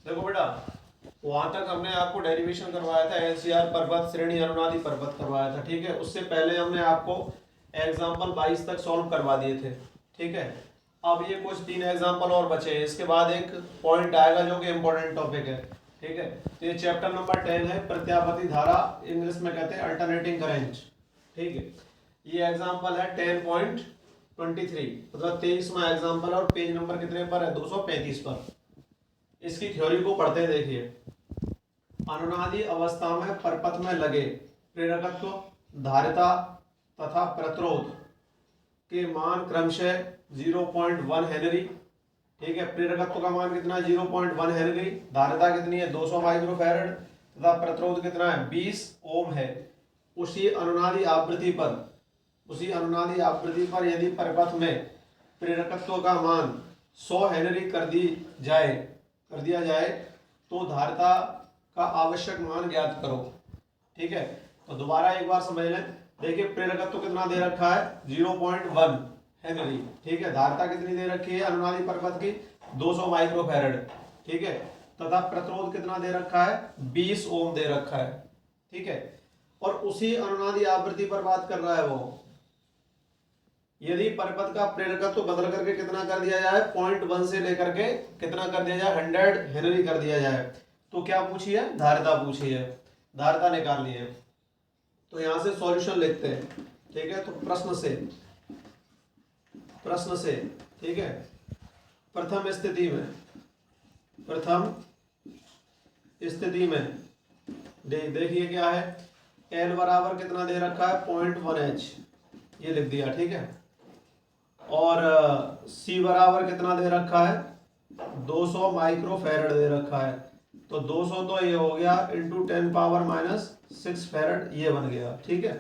देखो बेटा, वहां तक हमने आपको डेरिवेशन करवाया था, एलसीआर पर्वत श्रेणी अनुनादी पर्वत करवाया था, ठीक है। उससे पहले हमने आपको एग्जाम्पल 22 तक सॉल्व करवा दिए थे, ठीक है। अब ये कुछ 3 एग्जाम्पल और बचे हैं, इसके बाद एक पॉइंट आएगा जो कि इम्पोर्टेंट टॉपिक है, ठीक है। तो ये चैप्टर नंबर 10 है, प्रत्यावर्ती धारा, इंग्लिश में कहते हैं अल्टरनेटिंग करंट, ठीक है। ये एग्जाम्पल है 10.23, मतलब 23वां एग्जाम्पल, और पेज नंबर कितने पर है, 235 पर। इसकी थ्योरी को पढ़ते हैं, देखिए। अनुनादी अवस्था में परपथ में लगे प्रेरकत्व, धारिता तथा प्रतिरोध के मान क्रमशः 0.1 हेनरी, ठीक है। प्रेरकत्व का मान कितना है, 0.1 हेनरी, धारिता कितनी है, 200 माइक्रोफैरड, तथा प्रतिरोध कितना है, 20 ओम है। उसी अनुनादी आवृत्ति पर यदि परपथ में प्रेरकत्व का मान 100 हेनरी कर दिया जाए तो धारिता का आवश्यक मान ज्ञात करो, ठीक है। तो दोबारा एक बार समझ लें। देखिए, प्रेरकत्व कितना दे रखा है, 0.1 हेनरी, ठीक है। धारिता कितनी दे रखी है अनुनादी परपथ की, 200 माइक्रोफैरड, ठीक है। तथा प्रतिरोध कितना दे रखा है, 20 ओम दे रखा है, ठीक है। और उसी अनुनादी आवृत्ति पर बात कर रहा है वो। यदि परपथ का प्रेरकत्व बदल करके कितना कर दिया जाए, 0.1 से लेकर के कितना कर दिया जाए, 100 हेनरी कर दिया जाए, तो क्या पूछी है, धारिता पूछी है, धारिता निकालनी है। तो यहां से सॉल्यूशन लिखते हैं, ठीक है। तो प्रश्न से, ठीक है। प्रथम स्थिति में देखिए क्या है, एल बराबर कितना दे रखा है, 0.1 एच, ये लिख दिया, ठीक है। और सी बराबर कितना दे रखा है, 200 माइक्रोफैरड दे रखा है। तो 200 तो ये हो गया इंटू 10⁻⁶ फैरड, ये बन गया, ठीक है।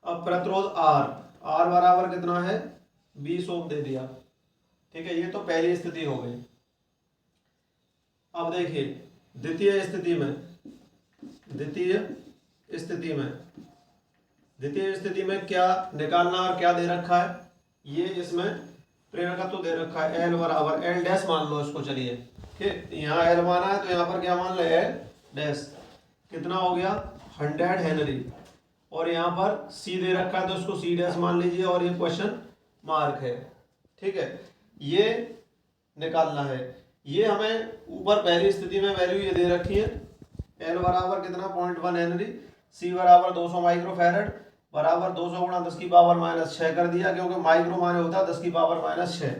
अब प्रतिरोध आर बराबर कितना है, 20 ओम दे दिया, ठीक है। ये तो पहली स्थिति हो गई। अब देखिए द्वितीय स्थिति में क्या निकालना और क्या दे रखा है, ये इसमें प्रेरकत्व दे रखा है, एल बराबर एल डैश मान लो इसको, चलिए, ठीक। यहाँ एल माना है तो यहाँ पर क्या मान लो, एल डैश, कितना हो गया, 100 हेनरी। और यहाँ पर सी दे रखा है तो इसको सी डैश मान लीजिए, और ये क्वेश्चन मार्क है, ठीक है। ये निकालना है। ये हमें ऊपर पहली स्थिति में वैल्यू ये दे रखी है, एल बराबर कितना, 0.1 हेनरी, सी बराबर 200 माइक्रोफैरड, बराबर 200 गुणा 10⁻⁶ कर दिया, क्योंकि माइक्रो माने होता है 10⁻⁶।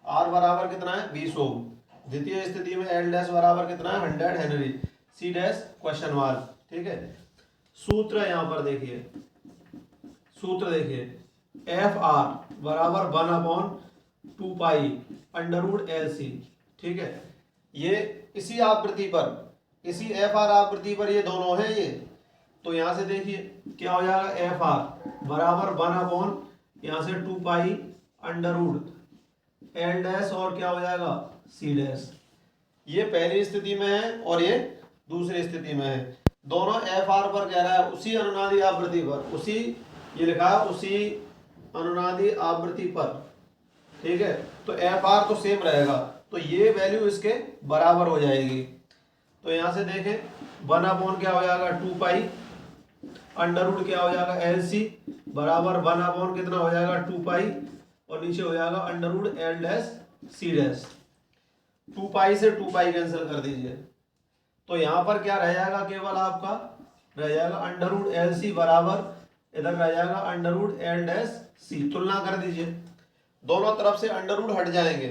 आर बराबर कितना है, 20 ओम। द्वितीय स्थिति में एल डैश बराबर कितना है, 100 henry, C dash question mark, ठीक है। सूत्र यहाँ पर देखिए, एफ आर बराबर 1/2 पाई अंडर एल सी, ठीक है। ये इसी एफ आर आवृत्ति पर ये दोनों हैं ये। तो यहां से देखिए क्या हो जाएगा, एफ आर बराबर 1/, यहां से 2 पाई अंडर एल डैश, और क्या हो जाएगा, सी डैश। ये पहली स्थिति में है और ये दूसरी स्थिति में है। दोनों एफ आर पर कह रहा है, उसी अनुनादी आवृत्ति पर, ये लिखा है उसी अनुनादी आवृत्ति पर, ठीक है। तो एफ आर तो सेम रहेगा, तो ये वैल्यू इसके बराबर हो जाएगी। तो यहां से देखें 1/, क्या हो जाएगा, 2 पाई अंडर क्या हो जाएगा, एल सी बराबर 1/, कितना हो जाएगा, 2 पाई, और नीचे हो जाएगा under L dash C dash. 2 pi से 2 पाई कैंसिल कर दीजिए, तो यहां पर क्या रह जाएगा, केवल आपका रह जाएगा अंडर एल सी बराबर, इधर रह जाएगा अंडर एल डैश सी। तुलना कर दीजिए, दोनों तरफ से अंडर हट जाएंगे,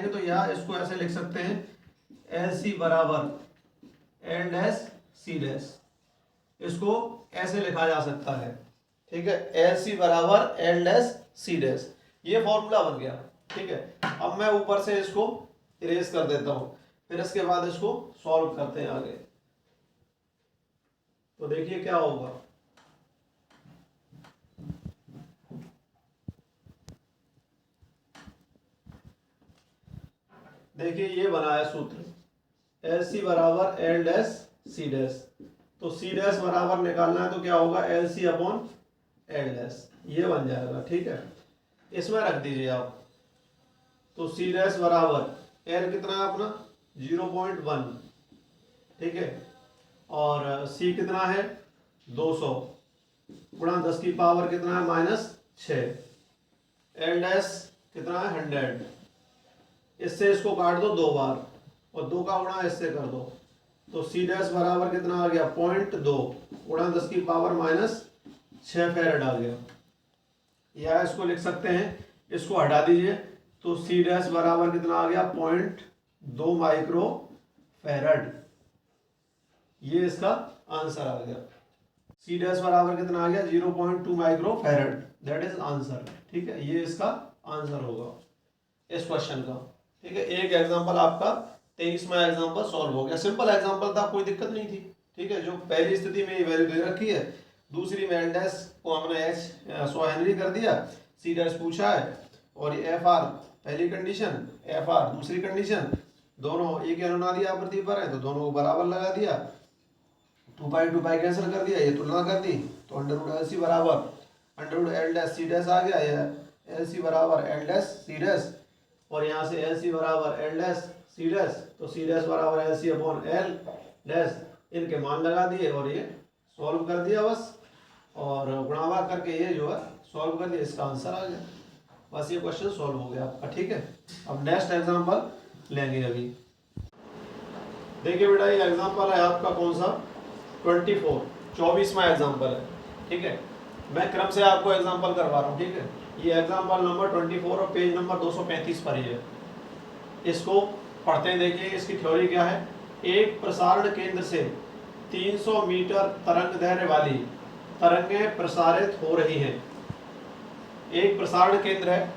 तो यहाँ इसको ऐसे लिख सकते हैं, एल सी बराबर एल डैश सी डैश, इसको ऐसे लिखा जा सकता है, ठीक है। एल सी बराबर एल डैश सी डैश, ये फॉर्मूला बन गया, ठीक है। अब मैं ऊपर से इसको इरेज कर देता हूं, फिर इसके बाद इसको सॉल्व करते हैं आगे। तो देखिए क्या होगा, देखिए ये बना है सूत्र, एल सी बराबर एल डैश सी डैश। तो सी डैश बराबर निकालना है तो क्या होगा, L C upon L dash, ये बन जाएगा, ठीक है। इसमें रख दीजिए आप, तो सी डैश बराबर एल कितना है अपना 0.1, ठीक है, और सी कितना है 200 गुणा 10 की पावर कितना है -6, एल डैश कितना है 100, इससे इसको काट दो 2 बार और 2 का गुणा इससे कर दो, तो सी डैश बराबर कितना आ गया 0.2 गुणा 10 की पावर -6 फैरेड आ गया। या इसको लिख सकते हैं, इसको हटा दीजिए, तो सी डैश बराबर कितना आ गया 0.2 माइक्रो फैरेड, ये इसका आंसर आ गया। सी डैश बराबर कितना आ गया 0.2 micro farad, that is answer, ठीक है, ये इसका आंसर होगा इस क्वेश्चन का, ठीक है। एक एग्जांपल आपका 23वां एग्जांपल सॉल्व हो गया, सिंपल एग्जांपल था, कोई दिक्कत नहीं थी, ठीक है। जो पहली स्थिति में ये वैल्यू दे रखी है, दूसरी में एल डैश को हमने एच 100 हेनरी कर दिया, सी डैश पूछा है, और ये एफ आर पहली कंडीशन, एफ आर दूसरी कंडीशन, दोनों एक ही अनुनादी आवृत्ति पर है तो दोनों को बराबर लगा दिया, 2 पाई कैंसिल कर दिया, ये तुलना कर दी, तो अंडर एल सी बराबर under L dash C dash आ गया, ये एल सी बराबर एल डैश सी डैश, और यहाँ से एल सी बराबर एल डैश सी डैश, तो सी डैश बराबर L C upon L dash, इनके मान लगा दिए और ये सॉल्व कर दिया बस, और गुणावा करके ये जो है सॉल्व कर दिया, इसका आंसर आ गया, बस ये क्वेश्चन सॉल्व हो गया आपका, ठीक है। अब नेक्स्ट एग्जांपल लेंगे अभी, देखिए बेटा ये एग्जांपल है आपका कौन सा 24वां एग्जांपल है, ठीक है। मैं क्रम से आपको एग्जांपल करवा रहा हूँ, ठीक है। ये एग्जांपल नंबर 24 और पेज नंबर 235 पर ही है, इसको पढ़ते हैं। देखिए इसकी थ्योरी क्या है। एक प्रसारण केंद्र से 300 मीटर तरंग दैर्घ्य वाली तरंगें प्रसारित हो रही हैं। एक प्रसारण केंद्र है,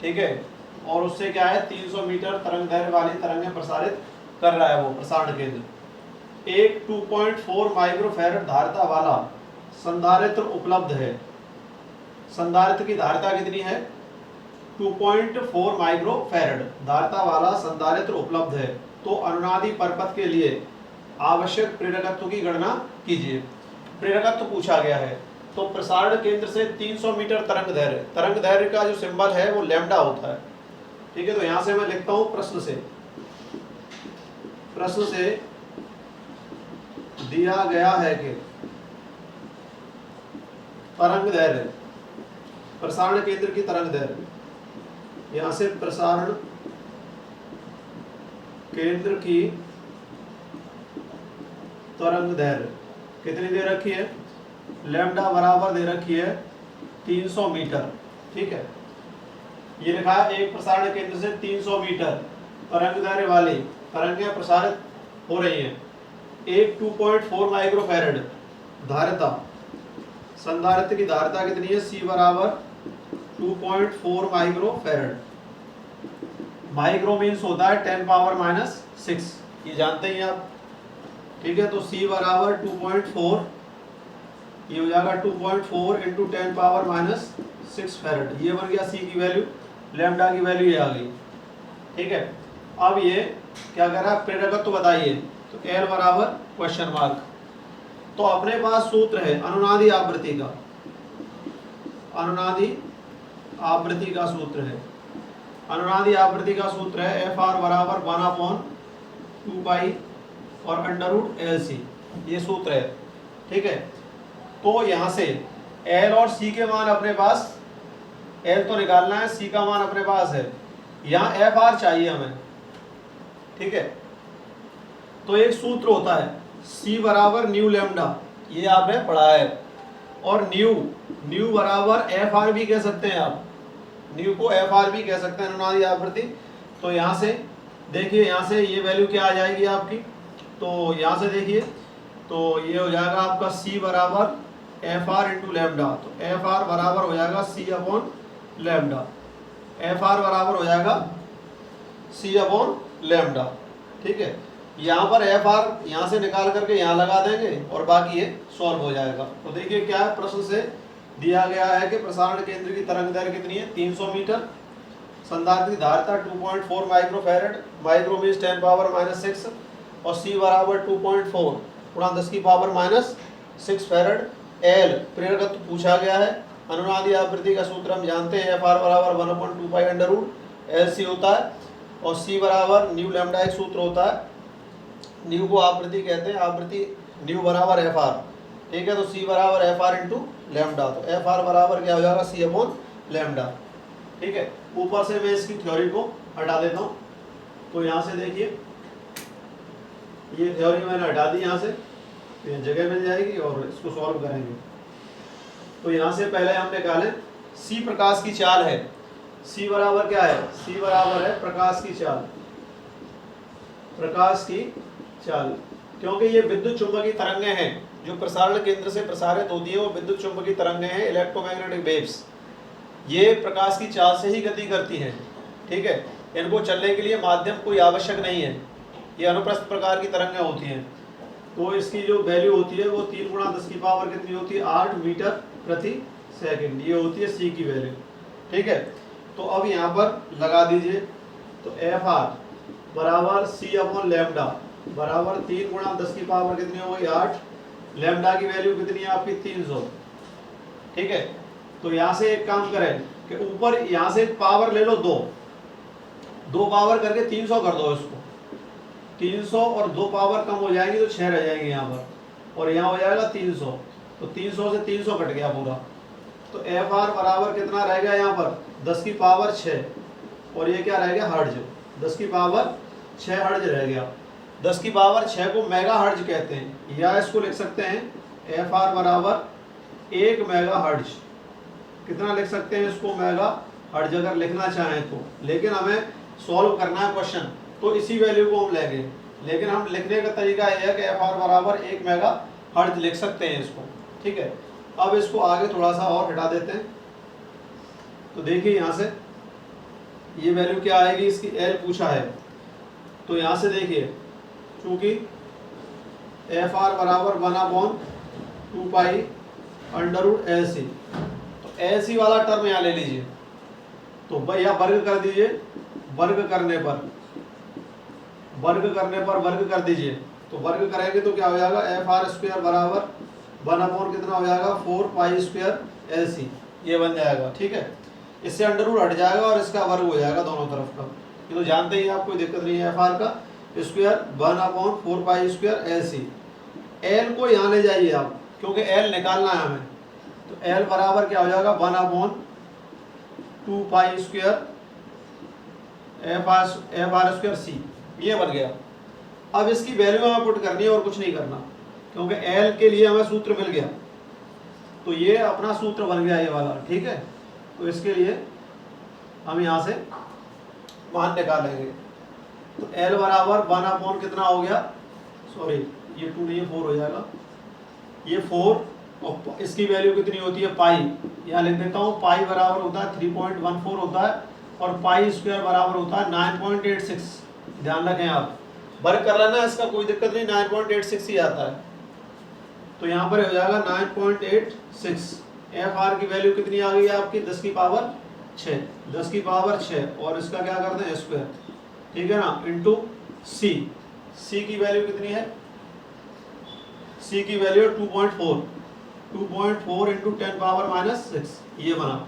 ठीक है, और उससे क्या है 300 मीटर तरंग दैर्घ्य वाली तरंगें प्रसारित कर रहा है वो प्रसारण केंद्र। एक 2.4 माइक्रोफैरड धारिता वाला संधारित्र उपलब्ध है। संधारित्र की धारिता कितनी है 2.4 माइक्रोफैरड धारिता वाला संधारित्र उपलब्ध है, तो अनुनादी परपथ के लिए आवश्यक प्रेरकत्व की गणना कीजिए। प्रेरकत्व पूछा गया है, तो प्रसारण केंद्र से 300 मीटर तरंग दैर्घ्य का जो सिंबल है वो लैम्डा होता है, ठीक है। तो यहां से मैं लिखता हूं प्रश्न से दिया गया है कि तरंग दैर्घ्य, प्रसारण केंद्र की तरंग दैर्घ्य, यहां से प्रसारण केंद्र की तरंग दैर्घ्य कितनी दे रखी है, लैम्डा बराबर दे रखी है 300 मीटर, ठीक है। ये लिखा है एक प्रसारण केंद्र से 300 मीटर तरंग दैर्घ्य वाली तरंगें प्रसारित हो रही हैं। एक 2.4 माइक्रोफैरड धारिता, संधारित्र की धारिता कितनी है, C बराबर 2.4 माइक्रोफैरड। माइक्रो मीन्स होता है 10 पावर -6, ये जानते ही आप, ठीक है। तो C बराबर 2.4, ये हो जाएगा 2.4 इंटू 10 पावर -6 फैरड, ये बन गया C की वैल्यू, लैम्डा की वैल्यू ये आ गई, ठीक है। अब ये क्या कर रहा है, प्रेरकत्व तो बताइए, तो L बराबर क्वेश्चन मार्क। तो अपने पास सूत्र है अनुनादी आवृत्ति का, अनुनादी आवृत्ति का सूत्र है, अनुनादी आवृत्ति का सूत्र है FR बराबर 1/2 पाई और √LC, ये सूत्र है, ठीक है। तो यहाँ से L और C के मान अपने पास, L तो निकालना है, C का मान अपने पास है, यहाँ FR चाहिए हमें, ठीक है। तो एक सूत्र होता है C बराबर न्यू लैम्डा, ये आपने पढ़ा है, और न्यू बराबर FR भी कह सकते हैं आप, न्यू को FR भी कह सकते हैं अनुनादी आवृत्ति। तो यहाँ से देखिए, यहाँ से ये वैल्यू क्या आ जाएगी आपकी, तो यहाँ से देखिए, तो ये हो जाएगा आपका C बराबर FR इंटू लैम्डा, तो FR बराबर हो जाएगा C अपॉन लैम्डा, FR बराबर हो जाएगा C अपॉन लैम्डा, ठीक है। यहाँ पर FR यहाँ से निकाल करके यहाँ लगा देंगे और बाकी ये सॉल्व हो जाएगा। तो देखिए क्या है, प्रश्न से दिया गया है कि प्रसारण केंद्र की तरंग दैर्घ्य कितनी है 300 मीटर, संधारित्र की धारिता 2.4 माइक्रोफैरड, माइक्रो मीन्स 10 पावर -6, और C बराबर 2.4 गुणा 10 की पावर -6 फैरड। L प्रेरकत्व पूछा गया है, अनुनादी आवृत्ति का सूत्र हम जानते हैं, FR बराबर 1/2 pi under root L C होता है, और सी बराबर न्यू लैम्डा एक सूत्र होता है, न्यू को आवृत्ति कहते हैं, आवृत्ति न्यू बराबर एफ आर, ठीक है। तो सी बराबर एफ आर इंटू लैम्डा, तो एफ आर बराबर क्या हो जाएगा, सी अपॉन लैम्डा, ठीक है। ऊपर से मैं इसकी थ्योरी को हटा देता हूँ, तो यहाँ से देखिए ये थ्योरी मैंने हटा दी यहाँ से, तो ये जगह मिल जाएगी और इसको सॉल्व करेंगे। तो यहाँ से पहले हम निकालें सी प्रकाश की चाल है, सी बराबर क्या है, सी बराबर है प्रकाश की चाल, प्रकाश की चाल, क्योंकि ये विद्युत चुंबकीय तरंगें हैं जो प्रसारण केंद्र से प्रसारित होती है, वो विद्युत चुंबकीय तरंगें हैं, इलेक्ट्रोमैग्नेटिक वेव्स, ये प्रकाश की चाल से ही गति करती हैं, ठीक है। इनको चलने के लिए माध्यम कोई आवश्यक नहीं है, ये अनुप्रस्थ प्रकार की तरंगें होती हैं। तो इसकी जो वैल्यू होती है वो 3 × 10 की पावर कितनी होती है, 8 मीटर प्रति सेकंड, ये होती है सी की वैल्यू, ठीक है। तो अब यहाँ पर लगा दीजिए, तो एफ आर बराबर सी अपॉन लैम्डा बराबर 3 × 10 की पावर कितनी हो गई, 8, लैम्डा की वैल्यू कितनी है आपकी 300, ठीक है। तो यहाँ से एक काम करें कि ऊपर यहाँ से पावर ले लो, दो पावर करके 300 कर दो इसको, 300 और 2 पावर कम हो जाएंगी तो 6 रह जाएंगे यहाँ पर, और यहाँ हो जाएगा 300, तो 300 से 300 कट गया पूरा, तो एफ आर बराबर कितना रह गया यहाँ पर 10 की पावर 6, और ये क्या रह गया हर्ज, 10 की पावर 6 हर्ज रह गया। 10 की पावर 6 को मेगा हर्ज कहते हैं, या इसको लिख सकते हैं एफ आर बराबर 1 मेगा हर्ज, कितना लिख सकते हैं इसको, मेगा हर्ज अगर लिखना चाहें तो, लेकिन हमें सॉल्व करना है क्वेश्चन तो इसी वैल्यू को हम लेंगे, लेकिन हम लिखने का तरीका यह है कि एफ आर बराबर 1 मेगा हर्ज लिख सकते हैं इसको, ठीक है। अब इसको आगे थोड़ा सा और हटा देते हैं, तो देखिए यहाँ से ये वैल्यू क्या आएगी इसकी, एल पूछा है, तो यहाँ से देखिए चूंकि एफ आर बराबर 1/2 पाई अंडर एल सी, तो एल सी वाला टर्म यहाँ ले लीजिए, तो भैया वर्ग कर दीजिए, वर्ग करने पर वर्ग कर दीजिए, तो वर्ग करेंगे तो क्या हो जाएगा, एफ आर स्क्वायर बराबर 1/, कितना हो जाएगा 4 पाई स्क्वायर एल सी, ये बन जाएगा, ठीक है। इससे अंडर रूट हट जाएगा और इसका वर्ग हो जाएगा दोनों तरफ का, ये तो जानते ही आप, कोई दिक्कत नहीं है। एफ आर का square 1/4 pi square L C, L को यहाँ ले जाइए आप, क्योंकि एल निकालना है हमें, तो एल बराबर क्या हो जाएगा 1/2 pi square f r square c, ये बन गया। अब इसकी वैल्यू हमें पुट करनी है और कुछ नहीं करना, क्योंकि एल के लिए हमें सूत्र मिल गया, तो ये अपना सूत्र बन गया ये वाला, ठीक है। तो इसके लिए हम यहाँ से मान निकालेंगे, तो एल बराबर 1/, कितना हो गया, सॉरी ये 2 नहीं 4 हो जाएगा, ये 4, और इसकी वैल्यू कितनी होती है पाई, यहाँ लिख देता हूँ, पाई बराबर होता है 3.14 होता है, और पाई स्क्वायर बराबर होता है 9.86, ध्यान रखें आप, वर्ग कर लेना इसका कोई दिक्कत नहीं, 9.86 ही आता है, तो यहाँ पर हो जाएगा 9.86। एफ आर की वैल्यू कितनी आ गई है आपकी 10 की पावर 6, 10 की पावर 6, और इसका क्या करते हैं स्क्वायर, ठीक है ना, इंटू सी, सी की वैल्यू कितनी है, सी की वैल्यू 2.4 इंटू 10 पावर -6, ये बना।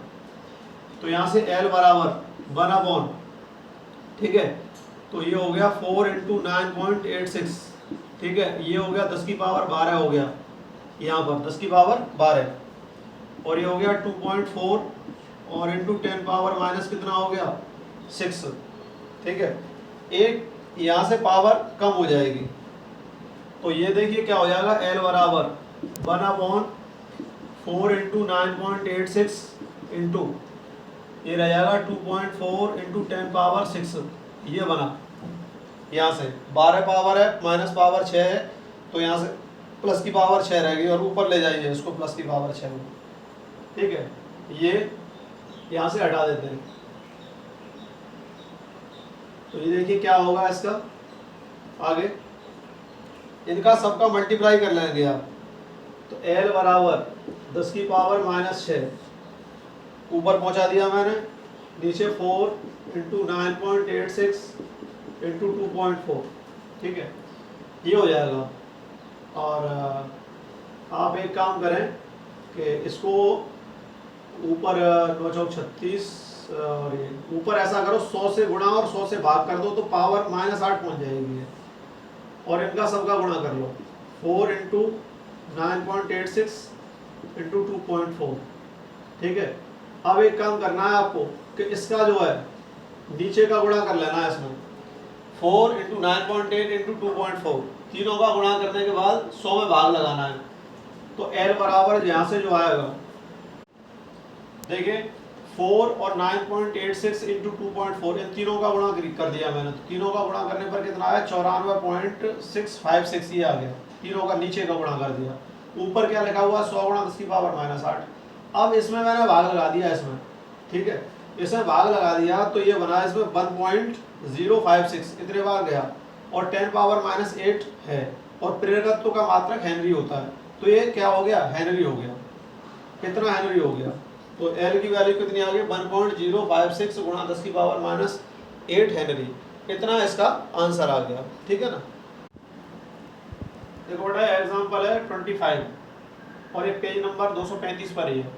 तो यहाँ से एल बराबर 1/, ठीक है, तो ये हो गया 4 इंटू 9.86, ठीक है, ये हो गया 10 की पावर 12 हो गया, यहाँ पर 10 की पावर 12, और ये हो गया 2.4 और इंटू 10 पावर माइनस कितना हो गया 6, ठीक है। एक यहाँ से पावर कम हो जाएगी, तो ये देखिए क्या हो जाएगा, एल बराबर 1/4 इंटू 9.86 इंटू ये रह जाएगा 2.4 इंटू 10 पावर 6, ये बना। यहाँ से 12 पावर है, माइनस पावर 6 है, तो यहाँ से प्लस की पावर 6 रहेगी, और ऊपर ले जाइए इसको प्लस की पावर 6 में, ठीक है। ये यहाँ से हटा देते हैं, तो ये देखिए क्या होगा इसका, आगे इनका सबका मल्टीप्लाई कर लेंगे आप, तो एल बराबर 10 की पावर -6, ऊपर पहुंचा दिया मैंने, नीचे 4 इंटू 9.86 इंटू 2.4, ठीक है, ये हो जाएगा। और आप एक काम करें कि इसको ऊपर 9 चौक 36 और ये ऊपर ऐसा करो 100 से गुणा और 100 से भाग कर दो तो पावर -8 पहुंच जाएगी ये। और इनका सबका गुणा कर लो 4 इंटू 9.86 इंटू 2.4। ठीक है, अब एक काम करना है आपको कि इसका जो है नीचे का गुणा कर लेना है इसमें 4 इंटू 9.8 इंटू 2.4, तीनों का गुणा करने के बाद 100 में भाग लगाना है। तो L बराबर यहाँ से जो आएगा देखिए 4 और 9.86 इंटू 2.4, इन तीनों का गुणा कर दिया मैंने। तो तीनों का गुणा करने पर कितना आया 94.656, ये आ गया। तीनों का नीचे का गुणा कर दिया, ऊपर क्या लिखा हुआ 100 गुणा 10 की पावर -8। अब इसमें मैंने भाग लगा दिया इसमें, ठीक है, इसमें भाग लगा दिया तो ये बना इसमें 1.056 इतने बार गया और 10 पावर -8 है और प्रेरकत्व का मात्रक हेनरी होता है। तो ये क्या हो गया, हेनरी हो गया। कितना हेनरी हो गया, तो L की वैल्यू कितनी आ गई 1.056 गुणा 10 की पावर -8 हेनरी। इतना इसका आंसर आ गया। ठीक है ना। देखो बेटा एग्जांपल है 25 और ये पेज नंबर 235 पर ही है।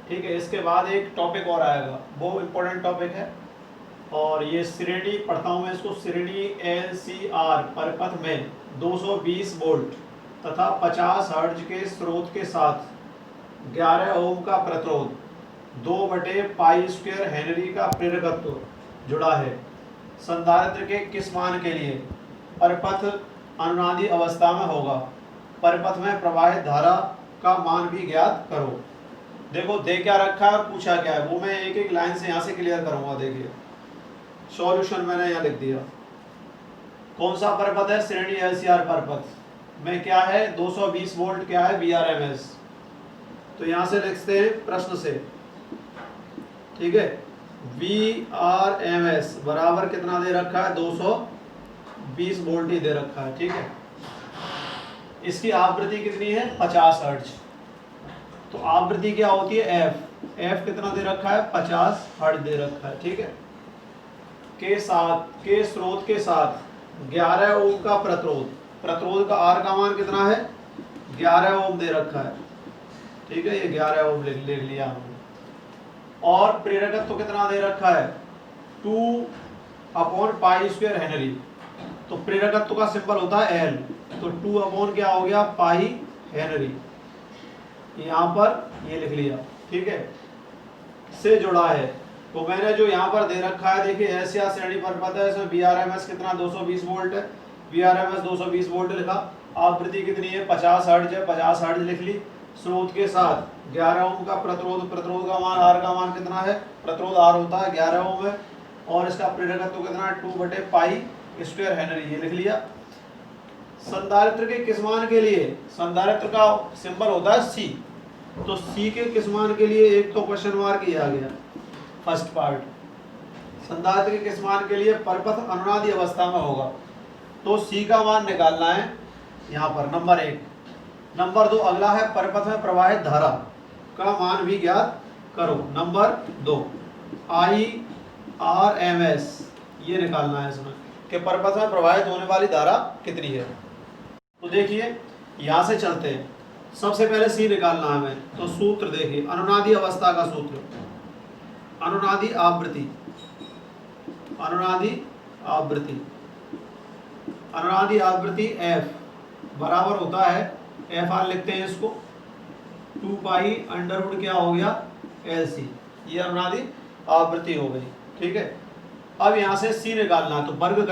ठीक है, इसके बाद एक टॉपिक और आएगा, वो इम्पोर्टेंट टॉपिक है और ये श्रेणी पढ़ता हूँ मैं इसको। श्रेणी LCR परिपथ में 220 वोल्ट तथा 50 हर्ट्ज के स्रोत के साथ 11 ओम का प्रतिरोध 2/π² हेनरी का प्रेरकत्व जुड़ा है। संधारित्र के किस मान के लिए परिपथ अनुनादी अवस्था में होगा? परिपथ में प्रवाहित धारा का मान भी ज्ञात करो। देखो दे क्या रखा है, पूछा क्या है, वो मैं एक एक लाइन से यहाँ से क्लियर करूंगा। देखिए सॉल्यूशन मैंने यहाँ लिख दिया। कौन सा परिपथ है? श्रेणी LCR परिपथ में क्या है 220 वोल्ट क्या है VRMS। तो यहाँ से लिखते हैं प्रश्न से, ठीक है, VRMS बराबर कितना दे रखा है 220 वोल्ट ही दे रखा है। ठीक है, इसकी आवृत्ति कितनी है 50 हर्ट्ज। तो आवृत्ति क्या होती है F कितना दे रखा है 50 हर्ट्ज दे रखा है। ठीक है, के स्रोत के साथ 11 ओम का प्रतिरोध का R का मान कितना है 11 ओम दे रखा है। ठीक है, ये 11 ओम लिख लिया हमने। और प्रेरकत्व तो कितना दे रखा है 2/π² हेनरी। तो प्रेरकत्व का सिंबल होता है L, तो 2/ क्या हो गया पाई हेनरी, यहाँ पर ये लिख लिया। ठीक है, से जुड़ा है। तो मैंने जो यहाँ पर दे रखा है देखिए LCR श्रेणी परिपथ है, इसमें VRMS कितना 220 वोल्ट है, VRMS 220 वोल्ट लिखा। आवृत्ति कितनी है 50 हर्ट्ज है, 50 हर्ट्ज लिख ली। स्रोत के साथ 11 ओम का प्रतिरोध का मान R का मान कितना है, प्रतिरोध R होता है 11 ओम है और इसका प्रेरकत्व कितना है 2/π² हेनरी, ये लिख लिया। संधारित्र के किस मान के लिए? संधारित्र का सिंबल होता है C, तो C के किस मान के लिए एक तो क्वेश्चन मार्क ही आ गया फर्स्ट पार्ट। संधारित्र के किस मान के लिए परिपथ अनुनादी अवस्था में होगा, तो C का मान निकालना है यहाँ पर नंबर 1। नंबर 2 अगला है परिपथ में प्रवाहित धारा का मान भी ज्ञात करो। नंबर 2 IRMS ये निकालना है इसमें कि परिपथ में प्रवाहित होने वाली धारा कितनी है। तो देखिए यहाँ से चलते हैं, सबसे पहले C निकालना है हमें। तो सूत्र देखिए अनुनादी अवस्था का सूत्र, अनुनादी आवृत्ति, अनुनादी आवृत्ति F बराबर होता है FR लिखते हैं इसको 2π क्या हो गया LC, ये अनुनादी आवृत्ति हो गई। ठीक है, अब यहाँ से C निकालना, तो वर्ग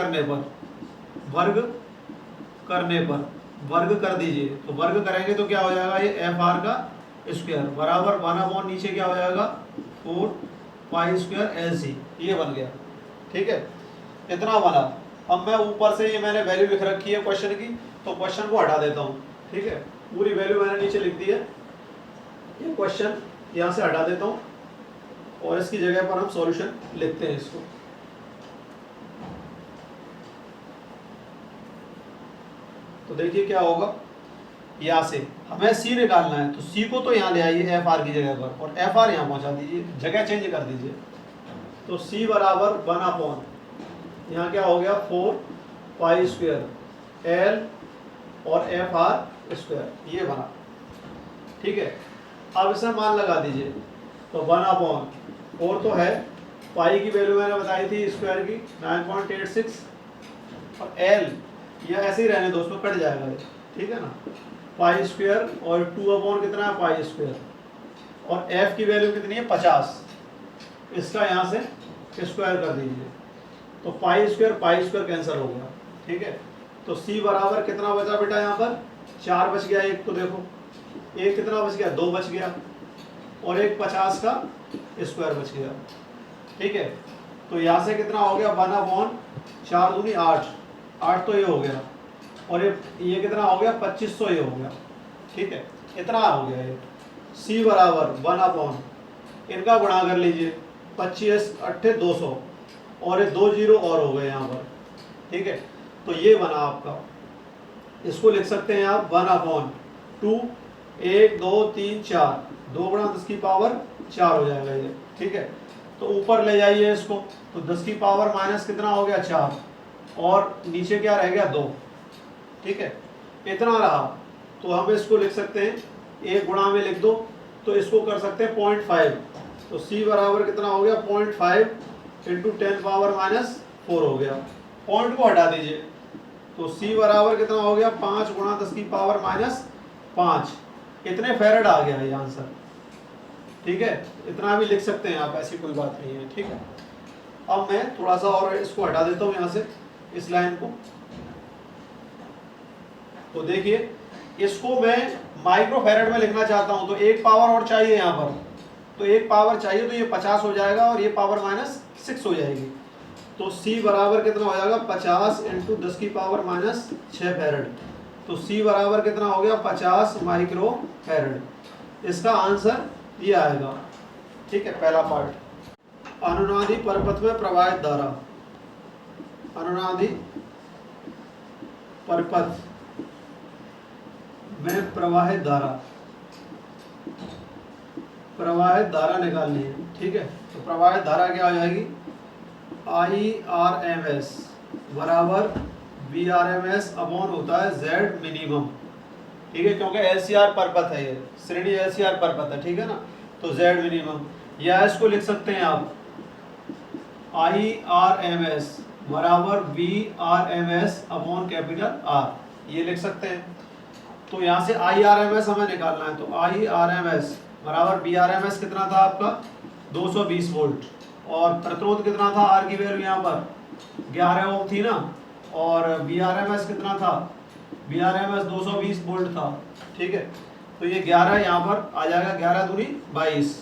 कर दीजिए। तो वर्ग करेंगे तो क्या हो जाएगा ये FR का स्क्वायर बराबर 1/, नीचे क्या हो जाएगा 4π² LC, ये बन गया। ठीक है, इतना बना। अब मैं ऊपर से ये मैंने वैल्यू लिख रखी है क्वेश्चन की, तो क्वेश्चन को हटा देता हूँ। ठीक है, पूरी वैल्यू मैंने नीचे लिख दी है, ये क्वेश्चन यहाँ से हटा देता हूँ और इसकी जगह पर हम सॉल्यूशन लिखते हैं इसको। तो देखिए क्या होगा, यहाँ से हमें C निकालना है, तो C को तो यहाँ ले आइए FR की जगह पर और FR यहाँ पहुँचा दीजिए, जगह चेंज कर दीजिए। तो C बराबर 1/, यहाँ क्या हो गया 4π² L और FR², ये बना। ठीक है, अब इसे मान लगा दीजिए। तो 1/4 तो है पाई की वैल्यू मैंने बताई थी स्क्वायर की 9.86 और एल यह ऐसे ही रहने दोस्तों, कट जाएगा ये, ठीक है ना। पाई स्क्वायर और 2 कितना है पाई स्क्वायर, और एफ की वैल्यू कितनी है 50, इसका यहाँ से स्क्वायर कर दीजिए तो पाई स्क्वायर कैंसिल हो गया, ठीक है। तो सी बराबर कितना बचा बेटा, यहाँ पर 4 बच गया, एक तो देखो एक कितना बच गया 2 बच गया, और एक 50 का स्क्वायर बच गया, ठीक है। तो यहाँ से कितना हो गया 1/4 दूनी 8 तो ये हो गया, और ये कितना हो गया 2500 ये हो गया, ठीक है, इतना हो गया ये। सी बराबर 1/, इनका गुणा कर लीजिए 25 8 200, और ये 2 जीरो और हो गए यहाँ पर, ठीक है। तो ये बना आपका, इसको लिख सकते हैं आप 1/2, 1 2 3 4, 2 गुणा 10 की पावर 4 हो जाएगा ये, ठीक है। तो ऊपर ले जाइए इसको, तो 10 की पावर माइनस कितना हो गया 4, और नीचे क्या रह गया 2, ठीक है, इतना रहा। तो हम इसको लिख सकते हैं, एक गुणा में लिख दो तो इसको कर सकते हैं 0.5, तो सी बराबर कितना हो गया 0.5 इंटू 10 पावर माइनस 4 हो गया, पॉइंट को हटा दीजिए तो सी बराबर कितना हो गया 5 गुणा 10 की पावर माइनस 5, इतने फेरेड आ गया ये आंसर, ठीक है। इतना भी लिख सकते हैं आप, ऐसी कोई बात नहीं है, ठीक है। अब मैं थोड़ा सा और इसको हटा देता हूँ यहाँ से, इस लाइन को, तो देखिए इसको मैं माइक्रोफेरेड में लिखना चाहता हूँ, तो एक पावर और चाहिए यहाँ पर, तो एक पावर चाहिए, तो ये 50 हो जाएगा और ये पावर माइनस 6 हो जाएगी, तो C बराबर कितना हो जाएगा 50 इंटू 10 की पावर माइनस 6 फेरेड, तो C बराबर कितना हो गया 50 माइक्रो फेरेड, इसका आंसर ये आएगा, ठीक है। पहला पार्ट, अनुनादी परिपथ में प्रवाहित धारा, अनुनादी परिपथ में प्रवाहित धारा निकालनी है, ठीक है। तो प्रवाहित धारा क्या हो जाएगी, IRMS बराबर VRMS अपॉन होता है Z मिनिमम, ठीक है, क्योंकि LCR परपथ है, ये श्रेणी LCR परपथ है, ठीक है ना। तो Z मिनिमम, या इसको लिख सकते हैं आप IRMS बराबर VRMS अपॉन कैपिटल R, ये लिख सकते हैं। तो यहाँ से IRMS हमें निकालना है, तो IRMS बराबर VRMS कितना था आपका 220 वोल्ट, और प्रतिरोध कितना था, R की वैल्यू यहाँ पर 11 ओम थी ना, और VRMS कितना था, VRMS 220 वोल्ट था, ठीक है। तो ये 11 यहाँ पर आ जाएगा, 11 दूनी 22,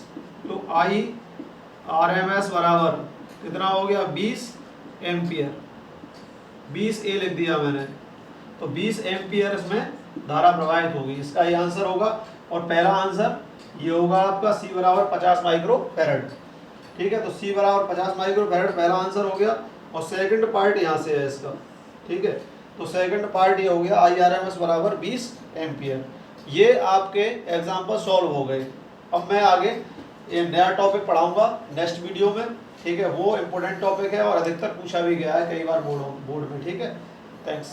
तो IRMS बराबर कितना हो गया 20 एम्पियर, 20 A लिख दिया मैंने, तो 20 एम्पियर इसमें धारा प्रवाहित होगी, इसका ये आंसर होगा। और पहला आंसर ये होगा आपका C बराबर 50 माइक्रो फेरेड, ठीक है। तो C बराबर 50 माइक्रो फेरेड पहला आंसर हो गया, और सेकंड पार्ट यहाँ से है इसका, ठीक है। तो सेकंड पार्ट ये हो गया IRMS बराबर 20 एम्पियर। ये आपके एग्जाम्पल सॉल्व हो गए। अब मैं आगे ये नया टॉपिक पढ़ाऊंगा नेक्स्ट वीडियो में, ठीक है। वो इम्पोर्टेंट टॉपिक है और अधिकतर पूछा भी गया है कई बार बोर्ड में, ठीक है। थैंक्स।